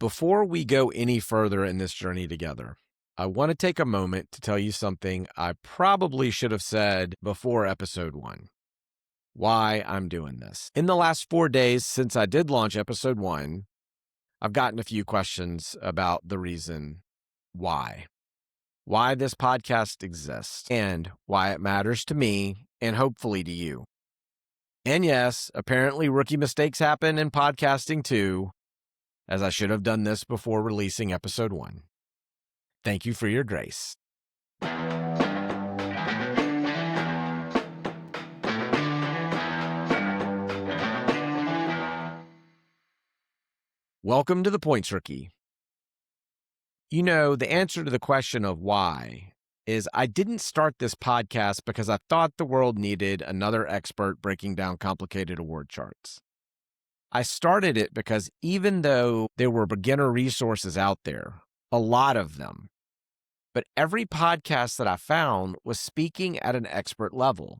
Before we go any further in this journey together, I want to take a moment to tell you something I probably should have said before episode 1. Why I'm doing this. In the last 4 days since I did launch episode 1, I've gotten a few questions about the reason why this podcast exists and why it matters to me and hopefully to you. And yes, apparently rookie mistakes happen in podcasting too, as I should have done this before releasing episode 1. Thank you for your grace. Welcome to the Points Rookie. You know, the answer to the question of why is I didn't start this podcast because I thought the world needed another expert breaking down complicated award charts. I started it because even though there were beginner resources out there, a lot of them, but every podcast that I found was speaking at an expert level.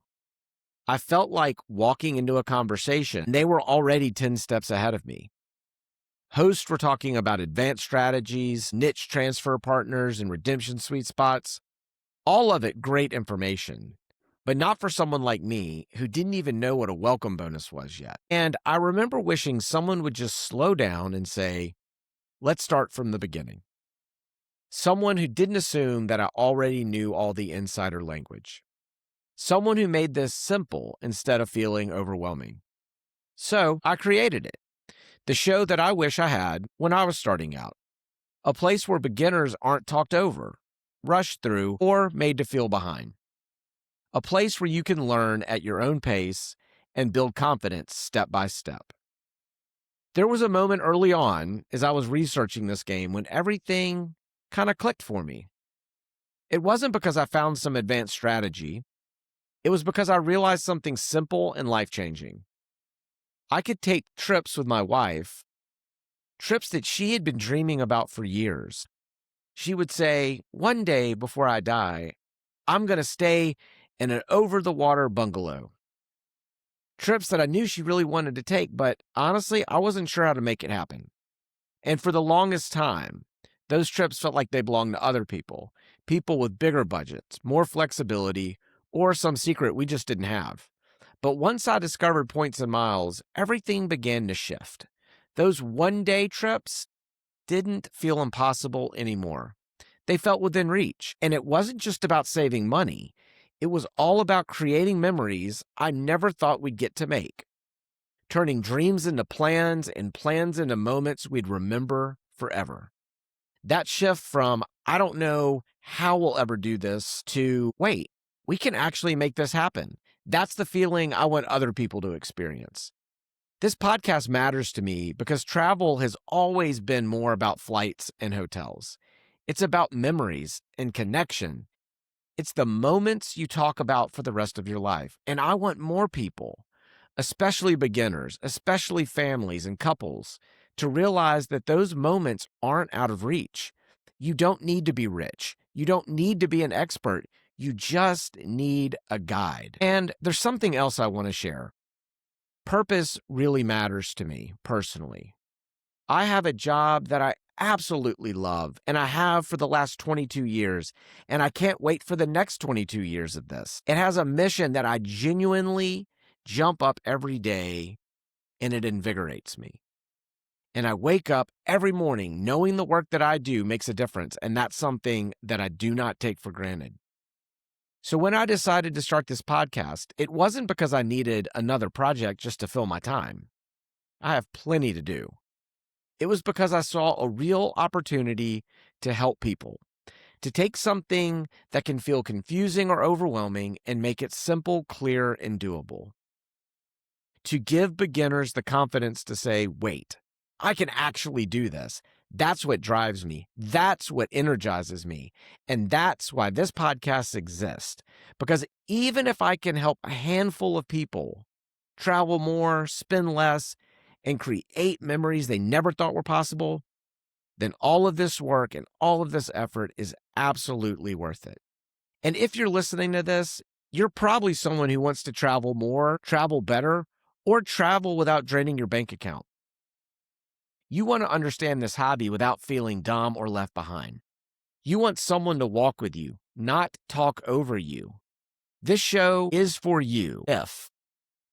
I felt like walking into a conversation, and they were already 10 steps ahead of me. Hosts were talking about advanced strategies, niche transfer partners, and redemption sweet spots. All of it great information, but not for someone like me who didn't even know what a welcome bonus was yet. And I remember wishing someone would just slow down and say, let's start from the beginning. Someone who didn't assume that I already knew all the insider language. Someone who made this simple instead of feeling overwhelming. So I created it. The show that I wish I had when I was starting out. A place where beginners aren't talked over, rushed through, or made to feel behind. A place where you can learn at your own pace and build confidence step by step. There was a moment early on as I was researching this game when everything kind of clicked for me. It wasn't because I found some advanced strategy. It was because I realized something simple and life-changing. I could take trips with my wife, trips that she had been dreaming about for years. She would say, one day before I die, I'm going to stay in an over-the-water bungalow. Trips that I knew she really wanted to take, but honestly, I wasn't sure how to make it happen. And for the longest time, those trips felt like they belonged to other people, people with bigger budgets, more flexibility, or some secret we just didn't have. But once I discovered Points and Miles, everything began to shift. Those one-day trips didn't feel impossible anymore. They felt within reach, and it wasn't just about saving money. It was all about creating memories I never thought we'd get to make, turning dreams into plans and plans into moments we'd remember forever. That shift from, I don't know how we'll ever do this, to, wait, we can actually make this happen. That's the feeling I want other people to experience. This podcast matters to me because travel has always been more about flights and hotels. It's about memories and connection. It's the moments you talk about for the rest of your life. And I want more people, especially beginners, especially families and couples, to realize that those moments aren't out of reach. You don't need to be rich. You don't need to be an expert. You just need a guide. And there's something else I want to share. Purpose really matters to me personally. I have a job that I absolutely love, and I have for the last 22 years, and I can't wait for the next 22 years of this. It has a mission that I genuinely jump up every day, and it invigorates me. And I wake up every morning knowing the work that I do makes a difference, and that's something that I do not take for granted. So when I decided to start this podcast, it wasn't because I needed another project just to fill my time. I have plenty to do. It was because I saw a real opportunity to help people, to take something that can feel confusing or overwhelming and make it simple, clear, and doable. To give beginners the confidence to say, wait, I can actually do this. That's what drives me. That's what energizes me. And that's why this podcast exists. Because even if I can help a handful of people travel more, spend less, and create memories they never thought were possible, then all of this work and all of this effort is absolutely worth it. And if you're listening to this, you're probably someone who wants to travel more, travel better, or travel without draining your bank account. You want to understand this hobby without feeling dumb or left behind. You want someone to walk with you, not talk over you. This show is for you if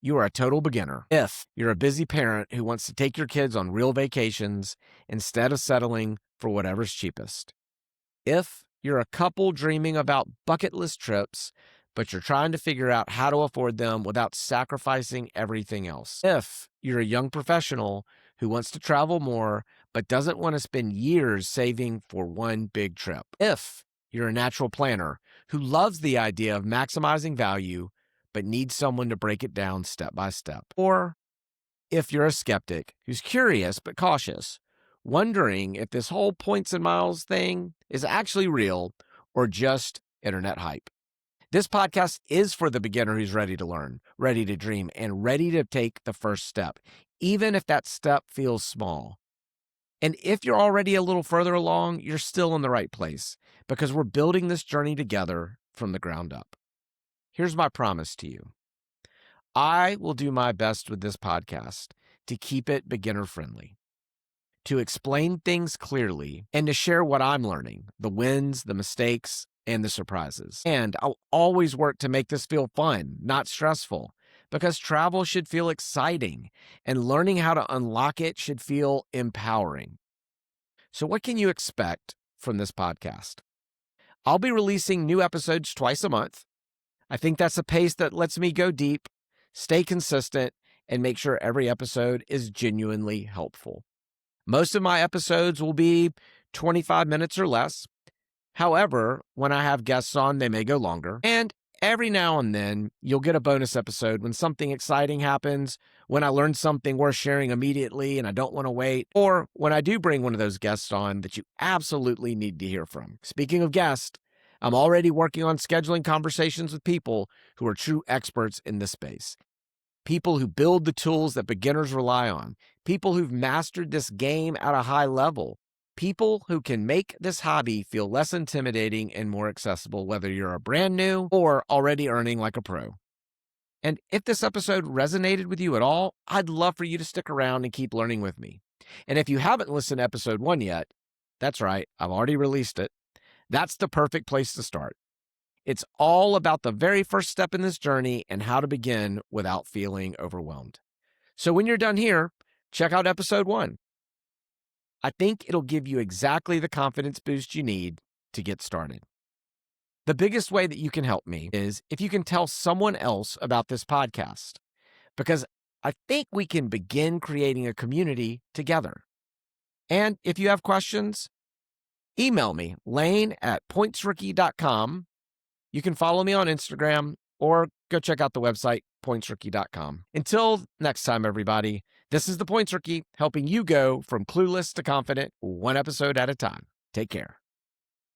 you are a total beginner, if you're a busy parent who wants to take your kids on real vacations instead of settling for whatever's cheapest, if you're a couple dreaming about bucket list trips, but you're trying to figure out how to afford them without sacrificing everything else, if you're a young professional who wants to travel more but doesn't want to spend years saving for one big trip, if you're a natural planner who loves the idea of maximizing value but needs someone to break it down step by step, or if you're a skeptic who's curious but cautious, wondering if this whole points and miles thing is actually real or just internet hype. This podcast is for the beginner who's ready to learn, ready to dream, and ready to take the first step, even if that step feels small. And if you're already a little further along, you're still in the right place because we're building this journey together from the ground up. Here's my promise to you. I will do my best with this podcast to keep it beginner friendly, to explain things clearly, and to share what I'm learning, the wins, the mistakes, and the surprises. And I'll always work to make this feel fun, not stressful, because travel should feel exciting, and learning how to unlock it should feel empowering. So what can you expect from this podcast? I'll be releasing new episodes twice a month. I think that's a pace that lets me go deep, stay consistent, and make sure every episode is genuinely helpful. Most of my episodes will be 25 minutes or less. However, when I have guests on, they may go longer. And every now and then, you'll get a bonus episode when something exciting happens, when I learn something worth sharing immediately and I don't want to wait, or when I do bring one of those guests on that you absolutely need to hear from. Speaking of guests, I'm already working on scheduling conversations with people who are true experts in this space. People who build the tools that beginners rely on. People who've mastered this game at a high level. People who can make this hobby feel less intimidating and more accessible, whether you're a brand new or already earning like a pro. And if this episode resonated with you at all, I'd love for you to stick around and keep learning with me. And if you haven't listened to episode 1 yet, that's right, I've already released it. That's the perfect place to start. It's all about the very first step in this journey and how to begin without feeling overwhelmed. So when you're done here, check out episode 1. I think it'll give you exactly the confidence boost you need to get started. The biggest way that you can help me is if you can tell someone else about this podcast, because I think we can begin creating a community together. And if you have questions, email me, lane@pointsrookie.com. You can follow me on Instagram or go check out the website, pointsrookie.com. Until next time, everybody, this is the Points Rookie, helping you go from clueless to confident, one episode at a time. Take care.